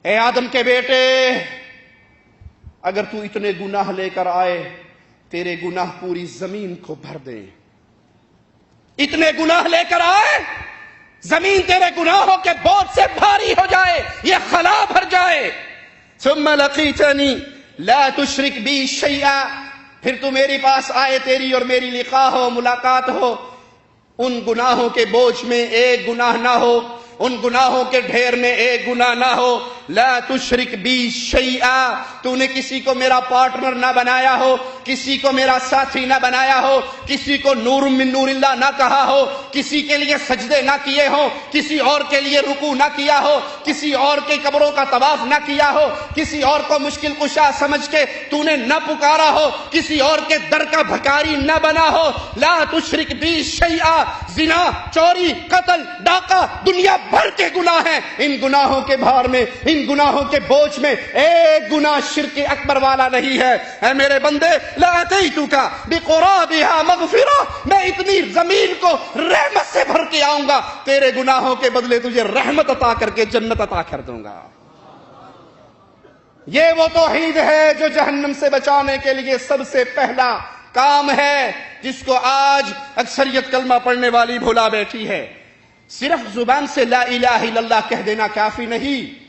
اے آدم کے بیٹے، اگر تو اتنے گناہ لے کر آئے، تیرے گناہ پوری زمین کو بھر دیں۔ اتنے گناہ لے کر آئے، زمین تیرے گناہوں کے بوجھ سے بھاری ہو جائے، یہ خلا بھر جائے۔ ثم لقیتنی لا تشرک بی شیئا، پھر تو میرے پاس آئے، تیری اور میری لقاء ہو، ملاقات ہو، ان گناہوں کے بوجھ میں ایک گناہ نہ ہو، ان گناہوں کے ڈھیر میں ایک گناہ نہ ہو۔ لا تشرک بی شیئا، تو نے کسی کو میرا پارٹنر نہ بنایا ہو، کسی کو میرا ساتھی نہ بنایا ہو، کسی کو نور من نور اللہ نہ کہا ہو، کسی کے لیے سجدے نہ کیے ہو، کسی اور کے لیے رکوع نہ کیا ہو، کسی اور کے قبروں کا طواف نہ کیا ہو، کسی اور کو مشکل کشا سمجھ کے تو نے نہ پکارا ہو، کسی اور کے در کا بھکاری نہ بنا ہو۔ لا تشرک بی شیئا، زنا، چوری، قتل، ڈاکہ، دنیا بھر کے گناہ ہیں، ان گناہوں کے بھار میں، ان گناہوں کے بوجھ میں ایک گناہ شرک اکبر والا نہیں ہے۔ اے میرے بندے، لَأَتَيْتُكَ بِقُرَابِهَا مَغْفِرَةً، میں اتنی زمین کو رحمت سے بھر کے آؤں گا، تیرے گناہوں کے بدلے تجھے رحمت عطا کر کے جنت عطا کر دوں گا۔ یہ وہ توحید ہے جو جہنم سے بچانے کے لیے سب سے پہلا کام ہے، جس کو آج اکثریت کلمہ پڑھنے والی بھلا بیٹھی ہے۔ صرف زبان سے لا الہ الا اللہ کہہ دینا کافی نہیں،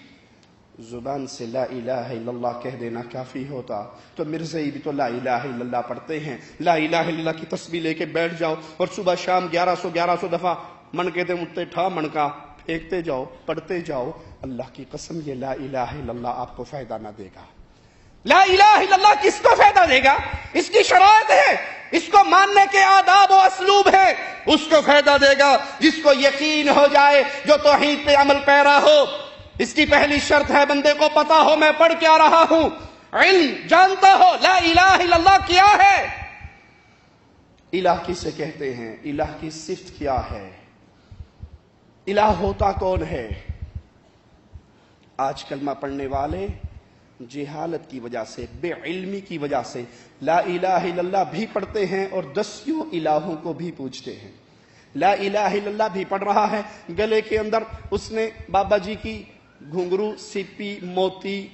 زبان سے لا الہ الا اللہ کہہ دینا کافی ہوتا تو مرزائی بھی تو لا الہ الا اللہ پڑھتے ہیں۔ لا الہ الا اللہ کی تسبیح لے کے بیٹھ جاؤ اور صبح شام 1100 دفعہ من کے دے متے ٹھا من کا پھینکتے جاؤ، پڑھتے جاؤ، اللہ کی قسم یہ لا الہ الا اللہ آپ کو فائدہ نہ دے گا۔ لا الہ الا اللہ کس کو فائدہ دے گا؟ اس کی شرائط ہے، اس کو ماننے کے آداب و اسلوب ہے، اس کو فائدہ دے گا جس کو یقین ہو جائے، جو توحید پہ عمل پیرا ہو۔ اس کی پہلی شرط ہے بندے کو پتا ہو میں پڑھ کیا رہا ہوں، علم جانتا ہو لا الہ الا اللہ کیا ہے، الہ کسے کہتے ہیں، الہ کی صفت کیا ہے، الہ ہوتا کون ہے۔ آج کلمہ پڑھنے والے جہالت کی وجہ سے، بے علمی کی وجہ سے لا الہ الا اللہ بھی پڑھتے ہیں اور دسیوں الہوں کو بھی پوجتے ہیں۔ لا الہ الا اللہ بھی پڑھ رہا ہے، گلے کے اندر اس نے بابا جی کی گھنگرو، سپی، موتی،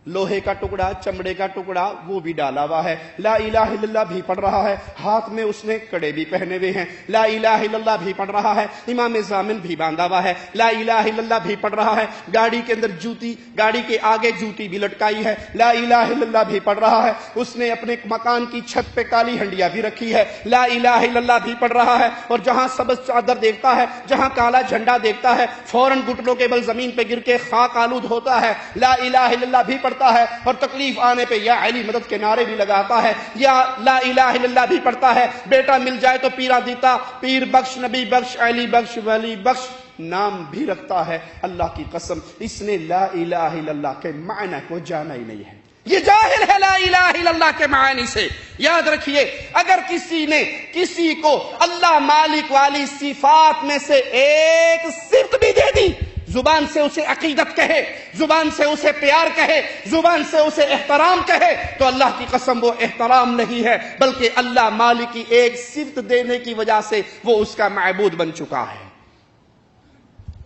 لوہے کا ٹکڑا، چمڑے کا ٹکڑا وہ بھی ڈالا ہوا ہے۔ لا الہ الا اللہ بھی پڑھ رہا ہے، ہاتھ میں اس نے کڑے بھی پہنے ہوئے ہیں۔ لا الہ الا اللہ بھی پڑھ رہا ہے، امام ضامن بھی باندھا ہوا ہے۔ لا الہ الا اللہ بھی پڑھ رہا ہے، گاڑی کے اندر جوتی، گاڑی کے آگے جوتی بھی لٹکائی ہے۔ لا الہ الا اللہ بھی پڑھ رہا ہے، اس نے اپنے مکان کی چھت پہ کالی ہنڈیا بھی رکھی ہے۔ لا الہ الا اللہ بھی پڑھ رہا ہے، اور جہاں سبز چادر دیکھتا ہے، جہاں کالا جھنڈا دیکھتا ہے، فوراً گھٹنوں کے بل زمین پہ گر کے خاک آلود ہوتا ہے۔ لا الہ الا اللہ بھی پڑھتا ہے، اور تکلیف آنے پہ یا علی مدد کے نعرے بھی لگاتا ہے، یا لا الہ الا اللہ بھی پڑھتا ہے۔ بیٹا مل جائے تو پیرا دیتا، پیر بخش، نبی بخش، علی بخش، ولی بخش نام بھی رکھتا ہے۔ اللہ کی قسم اس نے لا الہ الا اللہ کے معنی کو جانا ہی نہیں ہے، یہ جاہل ہے لا الہ الا اللہ کے معنی سے۔ یاد رکھیے، اگر کسی نے کسی کو اللہ مالک والی صفات میں سے ایک صفت بھی دے دی، زبان سے اسے عقیدت کہے، زبان سے اسے پیار کہے، زبان سے اسے احترام کہے، تو اللہ کی قسم وہ احترام نہیں ہے، بلکہ اللہ مالک کی ایک صفت دینے کی وجہ سے وہ اس کا معبود بن چکا ہے۔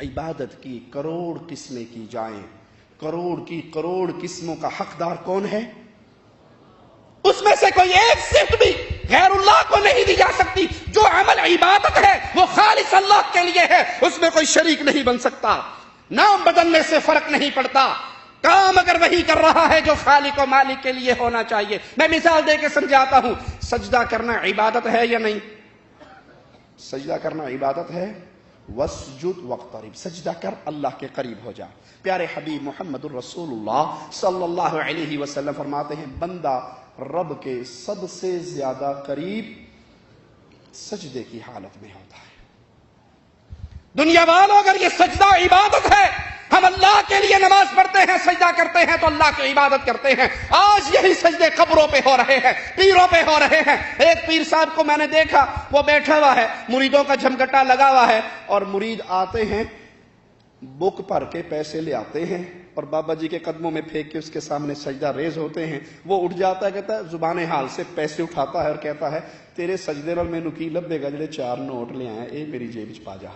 عبادت کی کروڑ قسمیں کی جائیں، کروڑ کی کروڑ قسموں کا حقدار کون ہے؟ اس میں سے کوئی ایک صفت بھی غیر اللہ کو نہیں دی جا سکتی۔ جو عمل عبادت ہے وہ خالص اللہ کے لیے ہے، اس میں کوئی شریک نہیں بن سکتا۔ نام بدلنے سے فرق نہیں پڑتا، کام اگر وہی کر رہا ہے جو خالق و مالک کے لیے ہونا چاہیے۔ میں مثال دے کے سمجھاتا ہوں، سجدہ کرنا عبادت ہے یا نہیں؟ سجدہ کرنا عبادت ہے۔ واسجد واقترب، سجدہ کر اللہ کے قریب ہو جا۔ پیارے حبیب محمد الرسول اللہ صلی اللہ علیہ وسلم فرماتے ہیں، بندہ رب کے سب سے زیادہ قریب سجدے کی حالت میں ہوتا ہے۔ دنیا والوں، اگر یہ سجدہ عبادت ہے، ہم اللہ کے لیے نماز پڑھتے ہیں، سجدہ کرتے ہیں تو اللہ کی عبادت کرتے ہیں۔ آج یہی سجدے قبروں پہ ہو رہے ہیں، پیروں پہ ہو رہے ہیں۔ ایک پیر صاحب کو میں نے دیکھا، وہ بیٹھا ہوا ہے، مریدوں کا جھمگٹا لگا ہوا ہے، اور مرید آتے ہیں، بک بھر کے پیسے لے آتے ہیں اور بابا جی کے قدموں میں پھینک کے اس کے سامنے سجدہ ریز ہوتے ہیں۔ وہ اٹھ جاتا ہے، کہتا ہے، زبان حال سے پیسے اٹھاتا ہے اور کہتا ہے، تیرے سجدے نال مینوں کی لبے گا، جڑے 4 نوٹ لے آئے، اے میری جیب وچ پا جا۔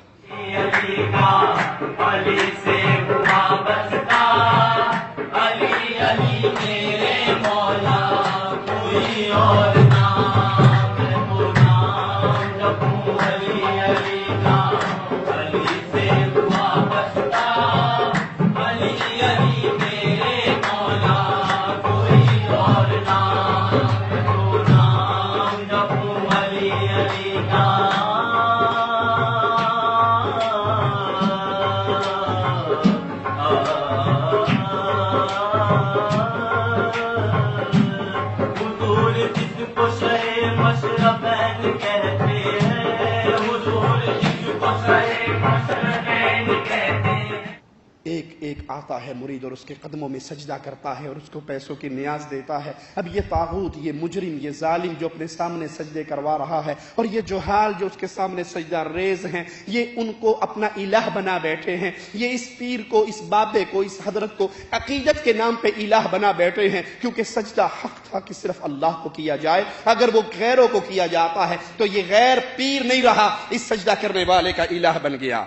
آتا ہے مرید اور اس کے قدموں میں سجدہ کرتا ہے اور اس کو پیسوں کی نیاز دیتا ہے. اب یہ طاغوت، یہ مجرم، یہ ظالم جو اپنے سامنے سجدے کروا رہا ہے، اور یہ جوہال جو اس کے سامنے سجدہ ریز ہیں، یہ ان کو اپنا الہ بنا بیٹھے ہیں. یہ اس پیر کو، اس بابے کو، اس حضرت کو عقیدت کے نام پہ الہ بنا بیٹھے ہیں، کیونکہ سجدہ حق تھا کہ صرف اللہ کو کیا جائے. اگر وہ غیروں کو کیا جاتا ہے تو یہ غیر پیر نہیں رہا، اس سجدہ کرنے والے کا الہ بن گیا.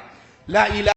لا الہ